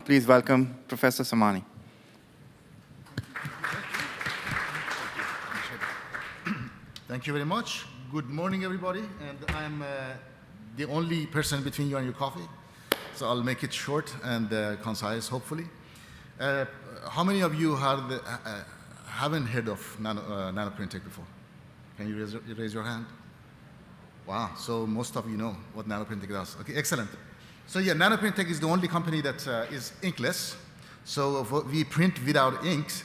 please welcome Professor Samani. Thank you very much. Good morning, everybody. And I'm the only person between you and your coffee, so I'll make it short and concise, hopefully. How many of you haven't heard of NanoPrintek before? Can you raise your hand? Wow, so most of you know what NanoPrintek does. Okay, excellent. So yeah, NanoPrintek is the only company that is inkless. So we print without inks.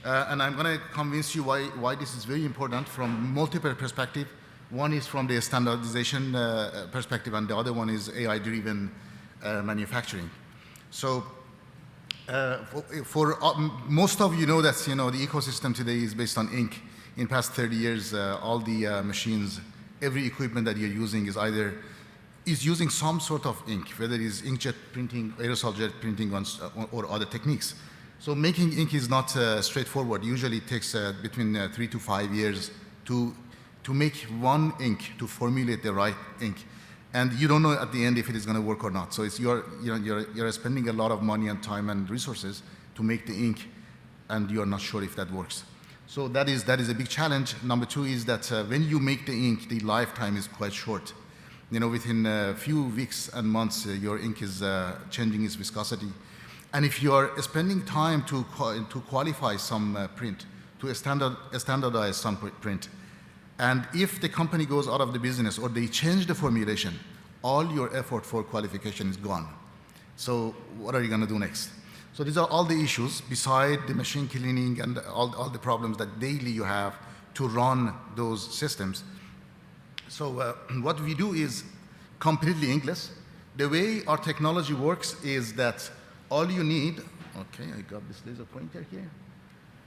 And I'm going to convince you why this is very important from multiple perspectives. One is from the standardization perspective, and the other one is AI-driven manufacturing. So for most of you know that the ecosystem today is based on ink. In past 30 years, all the machines, every equipment that you're using is using some sort of ink, whether it is inkjet printing, aerosol jet printing, or other techniques. So making ink is not straightforward. Usually it takes between 3 to 5 years to make one ink, to formulate the right ink. And you don't know at the end if it is going to work or not. So it's you're spending a lot of money and time and resources to make the ink, and you're not sure if that works. So that is a big challenge. Number two is that when you make the ink, the lifetime is quite short. Within a few weeks and months, your ink is changing its viscosity. And if you are spending time to qualify some print, to standardize some print, and if the company goes out of the business or they change the formulation, all your effort for qualification is gone. So what are you going to do next? So these are all the issues beside the machine cleaning and all the problems that daily you have to run those systems. So what we do is completely inkless. The way our technology works is that all you need, okay, I got this laser pointer here.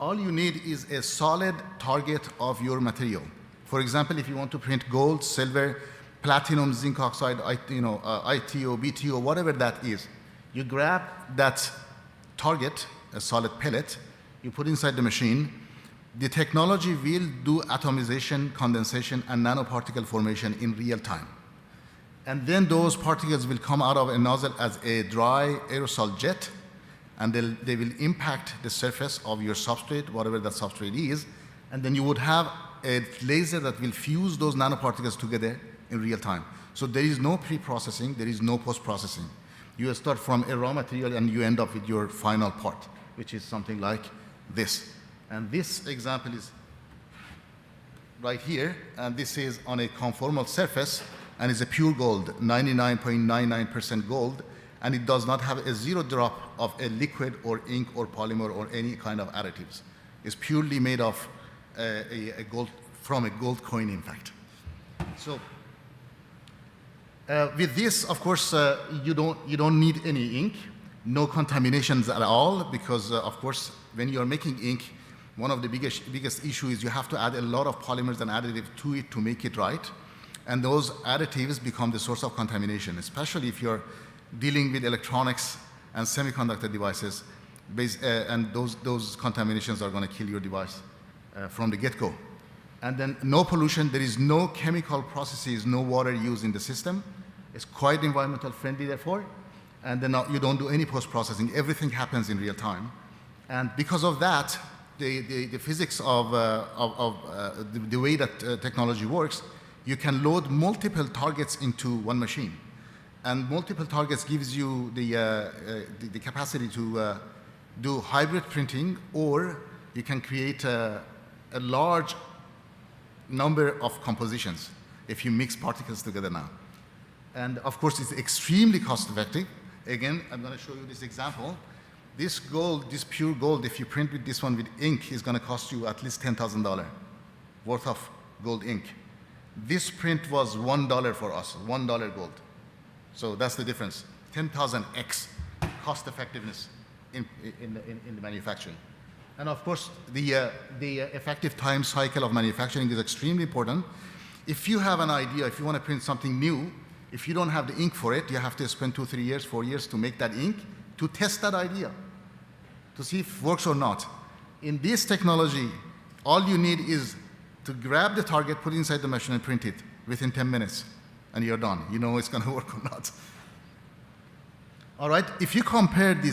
All you need is a solid target of your material. For example, if you want to print gold, silver, platinum, zinc oxide, ITO, BTO, whatever that is, you grab that target, a solid pellet, you put inside the machine. The technology will do atomization, condensation, and nanoparticle formation in real time. And then those particles will come out of a nozzle as a dry aerosol jet, and they will impact the surface of your substrate, whatever that substrate is, and then you would have a laser that will fuse those nanoparticles together in real time. So there is no pre-processing, there is no post-processing. You start from a raw material and you end up with your final part, which is something like this. And this example is right here, and this is on a conformal surface, and it's a pure gold, 99.99% gold, and it does not have a zero drop of a liquid or ink or polymer or any kind of additives. It's purely made of a gold, from a gold coin, in fact. So with this, of course, you don't need any ink, no contaminations at all, because of course, when you're making ink, one of the biggest issue is you have to add a lot of polymers and additives to it to make it right. And those additives become the source of contamination, especially if you're dealing with electronics and semiconductor devices, and those contaminations are going to kill your device from the get-go. And then no pollution, there is no chemical processes, no water used in the system. It's quite environmental friendly, therefore. And then you don't do any post-processing. Everything happens in real time. And because of that, the physics of the way that technology works, you can load multiple targets into one machine. And multiple targets gives you the capacity to do hybrid printing, or you can create a large number of compositions if you mix particles together now. And of course, it's extremely cost effective. Again, I'm going to show you this example. This gold, this pure gold, if you print with this one with ink, is going to cost you at least $10,000 worth of gold ink. This print was $1 for us, $1 gold. So that's the difference, 10,000x cost effectiveness in the manufacturing. And of course, the effective time cycle of manufacturing is extremely important. If you have an idea, if you want to print something new, if you don't have the ink for it, you have to spend 2, 3 years, 4 years to make that ink, to test that idea, to see if it works or not. In this technology, all you need is to grab the target, put it inside the machine, and print it within 10 minutes, and you're done. You know it's going to work or not. All right, if you compare this